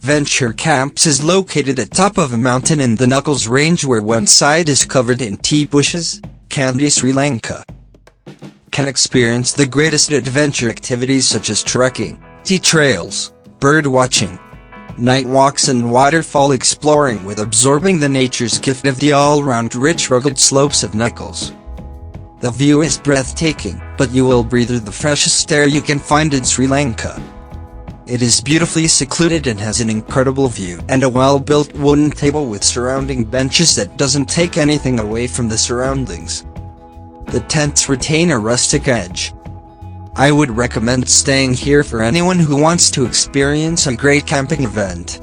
Venture Camps is located at top of a mountain in the Knuckles Range where one side is covered in tea bushes. Kandy, Sri Lanka. Can experience the greatest adventure activities such as trekking, tea trails, bird watching, night walks and waterfall exploring with absorbing the nature's gift of the all-round rich rugged slopes of Knuckles. The view is breathtaking, but you will breathe the freshest air you can find in Sri Lanka. It is beautifully secluded and has an incredible view and a well-built wooden table with surrounding benches that doesn't take anything away from the surroundings. The tents retain a rustic edge. I would recommend staying here for anyone who wants to experience a great camping event.